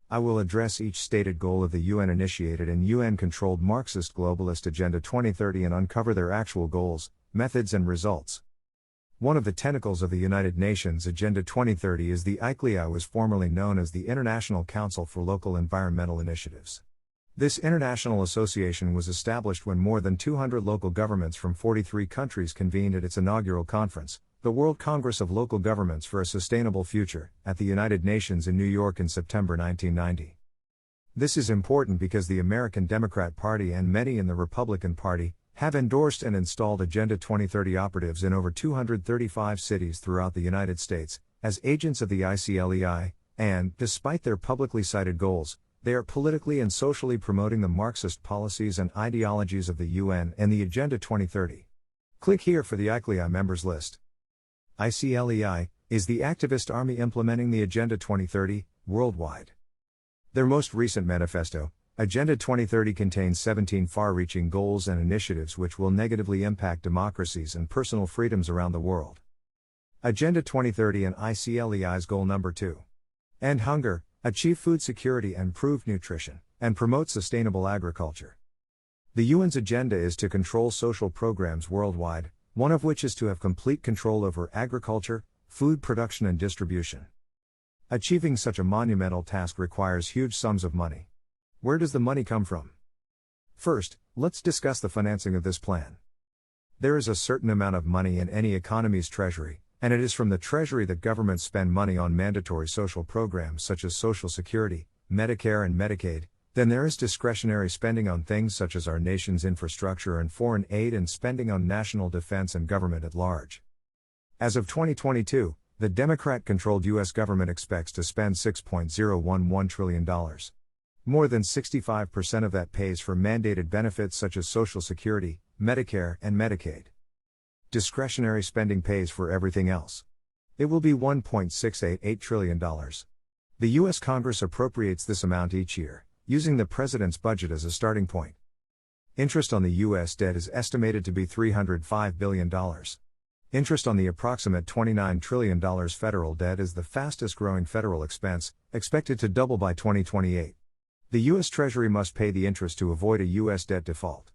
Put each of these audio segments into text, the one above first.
I will address each stated goal of the UN-initiated and UN-controlled Marxist-Globalist Agenda 2030 and uncover their actual goals, methods and results. One of the tentacles of the United Nations Agenda 2030 is the ICLEI, was formerly known as the International Council for Local Environmental Initiatives. This international association was established when more than 200 local governments from 43 countries convened at its inaugural conference, the World Congress of Local Governments for a Sustainable Future, at the United Nations in New York in September 1990. This is important because the American Democrat Party and many in the Republican Party have endorsed and installed Agenda 2030 operatives in over 235 cities throughout the United States, as agents of the ICLEI, and, despite their publicly cited goals, they are politically and socially promoting the Marxist policies and ideologies of the UN and the Agenda 2030. Click here for the ICLEI members list. ICLEI is the activist army implementing the Agenda 2030, worldwide. Their most recent manifesto, Agenda 2030, contains 17 far-reaching goals and initiatives which will negatively impact democracies and personal freedoms around the world. Agenda 2030 and ICLEI's goal number 2. End hunger, achieve food security and improve nutrition, and promote sustainable agriculture. The UN's agenda is to control social programs worldwide, one of which is to have complete control over agriculture, food production and distribution. Achieving such a monumental task requires huge sums of money. Where does the money come from? First, let's discuss the financing of this plan. There is a certain amount of money in any economy's treasury, and it is from the treasury that governments spend money on mandatory social programs such as Social Security, Medicare and Medicaid. Then there is discretionary spending on things such as our nation's infrastructure and foreign aid, and spending on national defense and government at large. As of 2022, the Democrat-controlled U.S. government expects to spend $6.011 trillion. More than 65% of that pays for mandated benefits such as Social Security, Medicare, and Medicaid. Discretionary spending pays for everything else. It will be $1.688 trillion. The U.S. Congress appropriates this amount each year, using the president's budget as a starting point. Interest on the U.S. debt is estimated to be $305 billion. Interest on the approximate $29 trillion federal debt is the fastest growing federal expense, expected to double by 2028. The U.S. Treasury must pay the interest to avoid a U.S. debt default.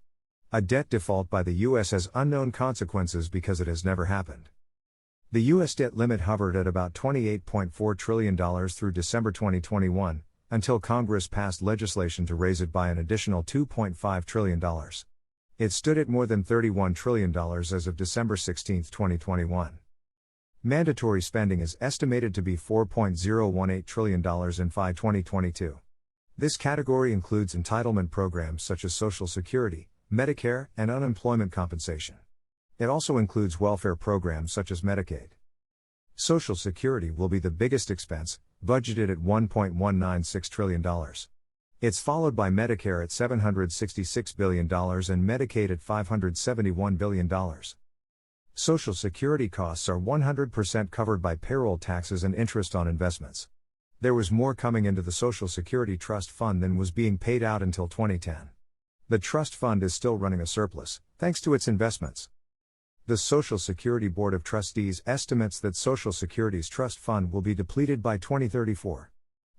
A debt default by the U.S. has unknown consequences because it has never happened. The U.S. debt limit hovered at about $28.4 trillion through December 2021, until Congress passed legislation to raise it by an additional $2.5 trillion. It stood at more than $31 trillion as of December 16, 2021. Mandatory spending is estimated to be $4.018 trillion in 2022. This category includes entitlement programs such as Social Security, Medicare, and unemployment compensation. It also includes welfare programs such as Medicaid. Social Security will be the biggest expense, budgeted at $1.196 trillion. It's followed by Medicare at $766 billion and Medicaid at $571 billion. Social Security costs are 100% covered by payroll taxes and interest on investments. There was more coming into the Social Security Trust Fund than was being paid out until 2010. The Trust Fund is still running a surplus, thanks to its investments. The Social Security Board of Trustees estimates that Social Security's trust fund will be depleted by 2034.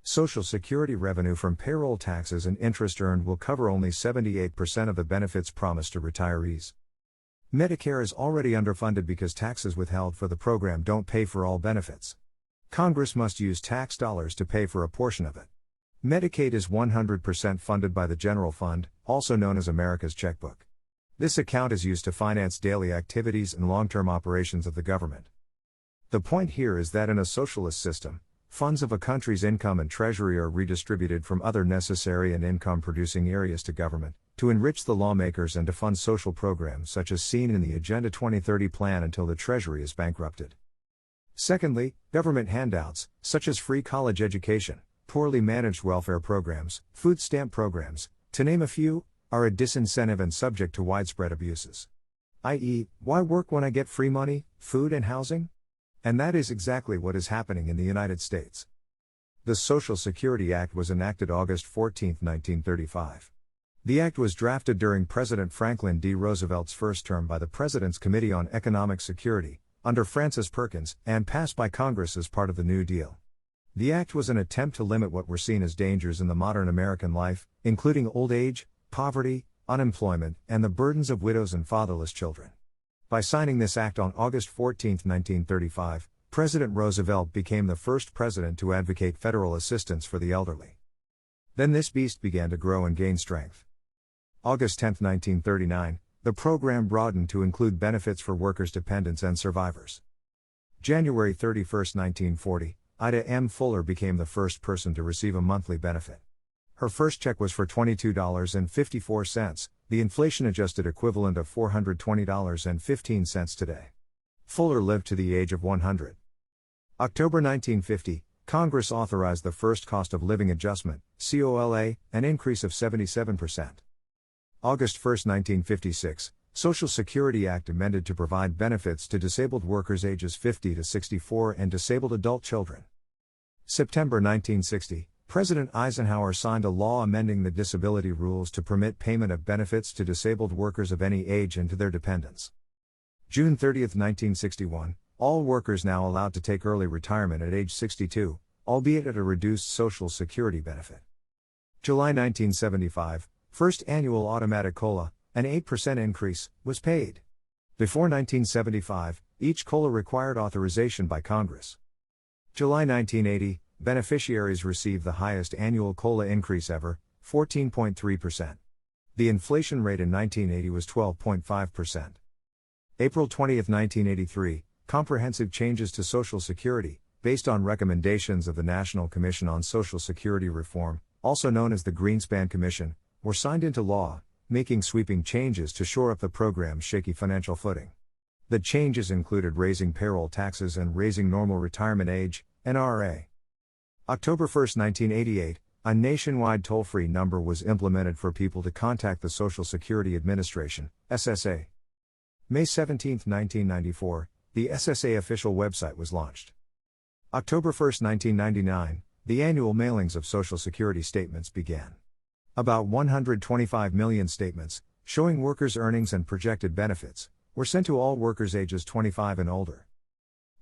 Social Security revenue from payroll taxes and interest earned will cover only 78% of the benefits promised to retirees. Medicare is already underfunded because taxes withheld for the program don't pay for all benefits. Congress must use tax dollars to pay for a portion of it. Medicaid is 100% funded by the General Fund, also known as America's checkbook. This account is used to finance daily activities and long-term operations of the government. The point here is that in a socialist system, funds of a country's income and treasury are redistributed from other necessary and income-producing areas to government, to enrich the lawmakers and to fund social programs such as seen in the Agenda 2030 plan until the treasury is bankrupted. Secondly, government handouts, such as free college education, poorly managed welfare programs, food stamp programs, to name a few, are a disincentive and subject to widespread abuses. i.e., why work when I get free money, food and housing? And that is exactly what is happening in the United States. The Social Security Act was enacted August 14, 1935. The act was drafted during President Franklin D. Roosevelt's first term by the President's Committee on Economic Security, under Francis Perkins, and passed by Congress as part of the New Deal. The act was an attempt to limit what were seen as dangers in the modern American life, including old age, poverty, unemployment, and the burdens of widows and fatherless children. By signing this act on August 14, 1935, President Roosevelt became the first president to advocate federal assistance for the elderly. Then this beast began to grow and gain strength. August 10, 1939, the program broadened to include benefits for workers' dependents and survivors. January 31, 1940, Ida M. Fuller became the first person to receive a monthly benefit. Her first check was for $22.54, the inflation-adjusted equivalent of $420.15 today. Fuller lived to the age of 100. October 1950, Congress authorized the first cost of living adjustment, COLA, an increase of 77%. August 1, 1956, Social Security Act amended to provide benefits to disabled workers ages 50 to 64 and disabled adult children. September 1960, President Eisenhower signed a law amending the disability rules to permit payment of benefits to disabled workers of any age and to their dependents. June 30, 1961, all workers now allowed to take early retirement at age 62, albeit at a reduced Social Security benefit. July 1975, first annual automatic COLA, an 8% increase, was paid. Before 1975, each COLA required authorization by Congress. July 1980, beneficiaries received the highest annual COLA increase ever, 14.3%. The inflation rate in 1980 was 12.5%. April 20, 1983, comprehensive changes to Social Security, based on recommendations of the National Commission on Social Security Reform, also known as the Greenspan Commission, were signed into law, making sweeping changes to shore up the program's shaky financial footing. The changes included raising payroll taxes and raising normal retirement age, NRA. October 1, 1988, a nationwide toll-free number was implemented for people to contact the Social Security Administration, SSA. May 17, 1994, the SSA official website was launched. October 1, 1999, the annual mailings of Social Security statements began. About 125 million statements, showing workers' earnings and projected benefits, were sent to all workers ages 25 and older.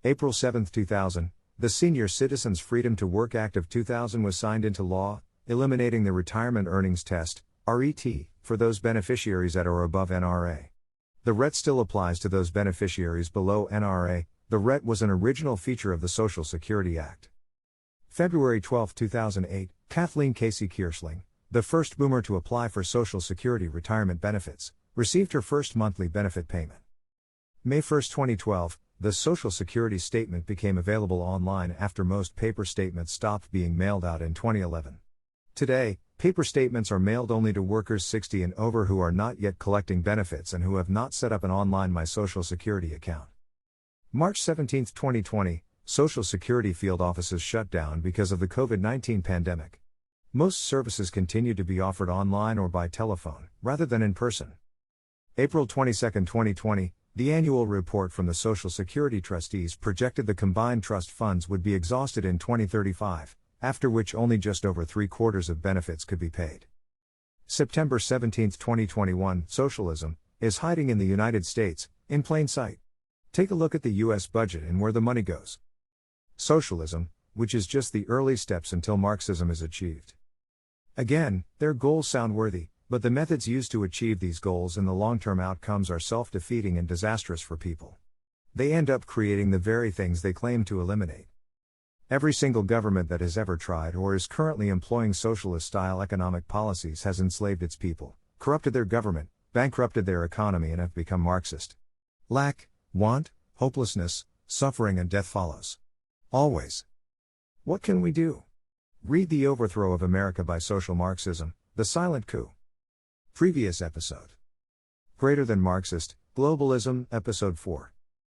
April 7, 2000, the Senior Citizens Freedom to Work Act of 2000 was signed into law, eliminating the Retirement Earnings Test, RET, for those beneficiaries at or above NRA. The RET still applies to those beneficiaries below NRA. The RET was an original feature of the Social Security Act. February 12, 2008, Kathleen Casey Kersling, the first boomer to apply for Social Security retirement benefits, received her first monthly benefit payment. May 1, 2012, the Social Security statement became available online after most paper statements stopped being mailed out in 2011. Today, paper statements are mailed only to workers 60 and over who are not yet collecting benefits and who have not set up an online My Social Security account. March 17, 2020, Social Security field offices shut down because of the COVID-19 pandemic. Most services continue to be offered online or by telephone, rather than in person. April 22, 2020, the annual report from the Social Security trustees projected the combined trust funds would be exhausted in 2035, after which only just over 3/4 of benefits could be paid. September 17, 2021, socialism is hiding in the United States, in plain sight. Take a look at the U.S. budget and where the money goes. Socialism, which is just the early steps until Marxism is achieved. Again, their goals sound worthy, but the methods used to achieve these goals and the long-term outcomes are self-defeating and disastrous for people. They end up creating the very things they claim to eliminate. Every single government that has ever tried or is currently employing socialist-style economic policies has enslaved its people, corrupted their government, bankrupted their economy and have become Marxist. Lack, want, hopelessness, suffering and death follows. Always. What can we do? Read The Overthrow of America by Social Marxism, The Silent Coup. Previous episode. Greater than Marxist, Globalism, Episode 4.